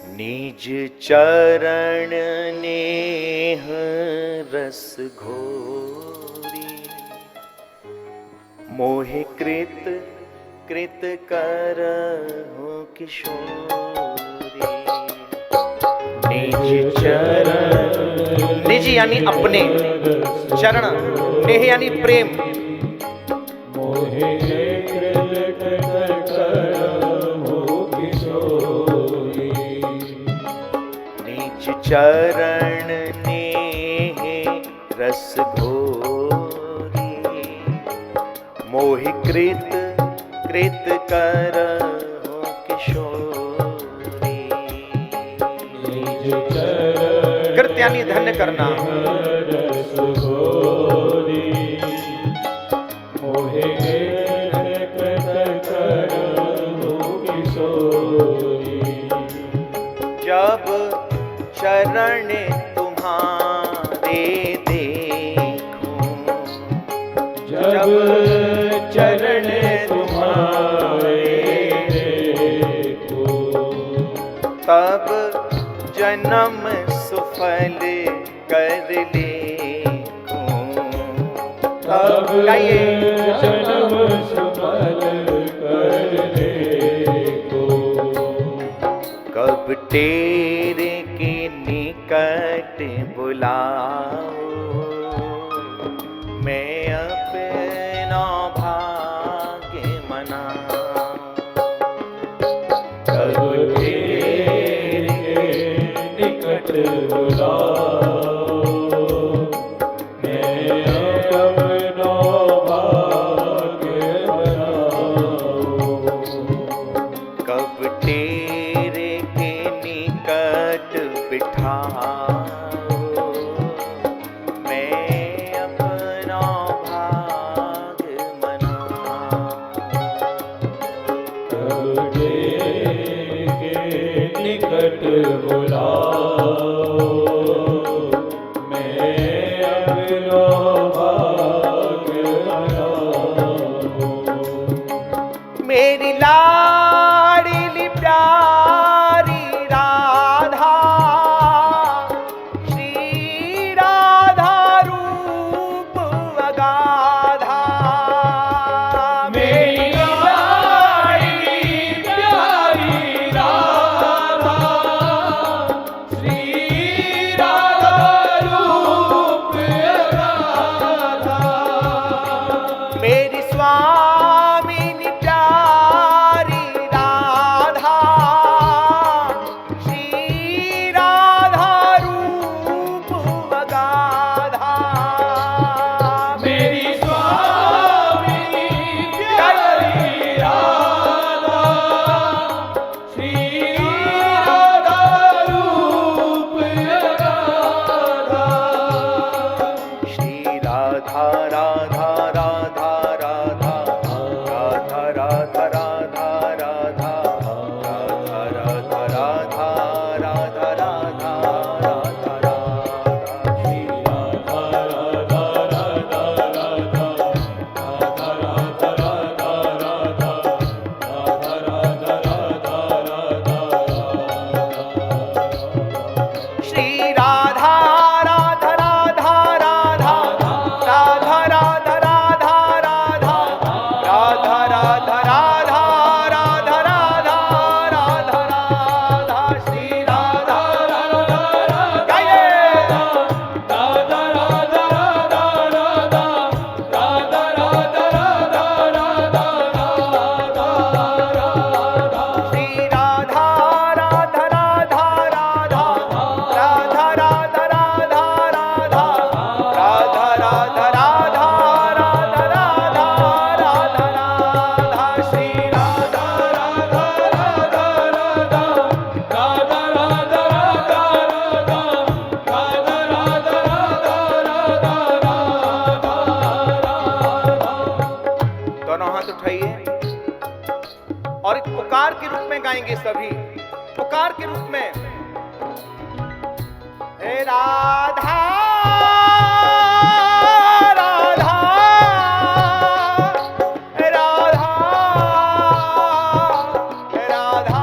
निज चरण नेह रस घोरी, मोहि कृत कृत करहु किशोरी। निज चरण, निज यानी अपने, चरण, नेह यानी प्रेम, मोहि कृत करहु किशोरी। निज चरण नेह रस घोरी, मोहि कृत कृत करहु किशोरी। निज चरण कृत यानी धन्य करना, रस घोरी, मोहि कृत करहु किशोरी। जब चरण तुम्हारे देखूं, जब चरण तुम्हारे देखो, तब जन्म सुफल कर लेखूं। तब गाइए। जन्म सुफल कर लेको। कब तेरे के निकट बुलाओ, मैं अपना भाग्य मनाऊं। कब तेरे निकट बुलाओ, मैं अपना भाग्य बनाऊं। कब तेरे के निकट बिठाओ, मैं अपना भाग्य मनाऊं। कब तेरे निकट बुलाओ, मैं अपना भाग्य बनाऊं। मेरी लाडली प्यारी राधा, श्री राधा रूप अगाधा। मेरी लाडली प्यारी राधा, श्री राधा रूप अगाधा। मेरी स्वामिनी प्यारी राधा, श्री राधा रूप अगाधा। मेरी स्वामिनी प्यारी राधा, श्री राधा रूप अगाधा। श्री राधा राधा राधा राधा, राधा राधा राधा राधा, राधा राधा राधा राधा राधा राधा राधा। श्री राधा राधा राधा राधा, राधा राधा राधा राधा, राधा राधा राधा राधा। श्री राधा राधा राधा राधा, राधा राधा राधा राधा, राधा राधा राधा राधा राधा राधा राधा। श्री राधा राधा राधा, गाइए। राधा राधा राधा राधा, राधा राधा राधा राधा, राधा राधा। श्री राधा राधा राधा राधा, राधा राधा राधा राधा, राधा राधा राधा राधा राधा राधा राधा। श्री राधा राधा राधा राधा, राधा राधा राधा राधा, राधा राधा राधा राधा। दोनों हाथ उठाइए और एक पुकार के रूप में गाएंगे सभी। पुकार के रूप में, हे राधा राधा राधा राधा।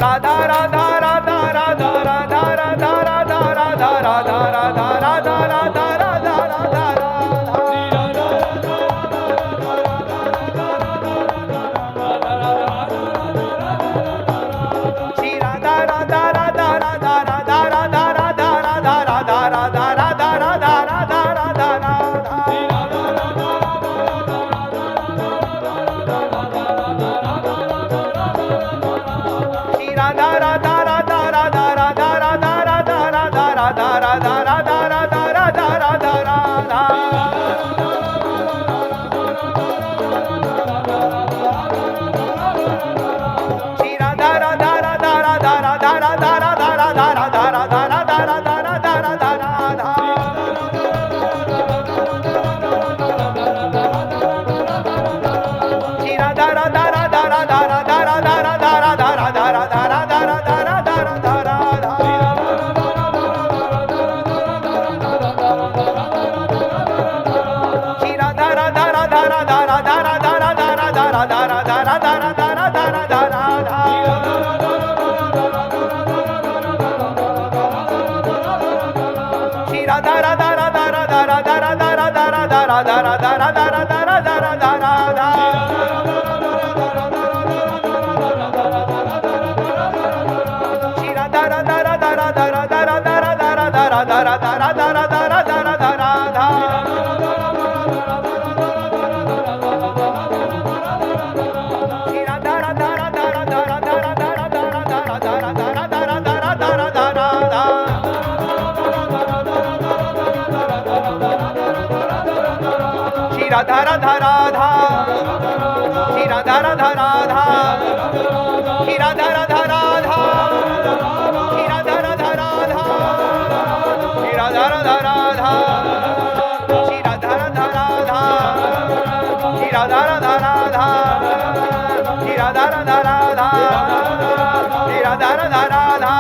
राधा राधा राधा राधा राधा राधा राधा राधा राधा राधा राधा राधा राधा राधा श्री राधा राधा राधा राधा राधा राधा राधा राधा राधा राधा राधा राधा राधा राधा राधा श्री राधा राधा राधा राधा राधा राधा राधा राधा राधा राधा राधा राधा राधा राधा राधा श्री राधा राधा राधा राधा राधा राधा राधा राधा राधा राधा राधा राधा राधा राधा राधा श्री राधा राधा राधा राधा राधा राधा राधा राधा राधा राधा राधा राधा राधा राधा राधा श्री राधा राधा राधा राधा राधा राधा राधा राधा राधा राधा राधा राधा राधा राधा राधा श्री राधा राधा राधा राधा राधा राधा राधा राधा राधा राधा राधा राधा राधा राधा राधा श्री राधा राधा राधा राधा राधा राधा राधा राधा राधा राधा राधा राधा राधा राधा राधा श्री राधा राधा राधा राधा राधा राधा राधा राधा राधा राधा राधा राधा राधा राधा राधा श्री राधा राधा राधा श्री राधा राधा राधा श्री राधा राधा राधा श्री राधा राधा राधा श्री राधा राधा राधा श्री राधा राधा राधा श्री राधा राधा राधा श्री राधा राधा राधा श्री राधा राधा राधा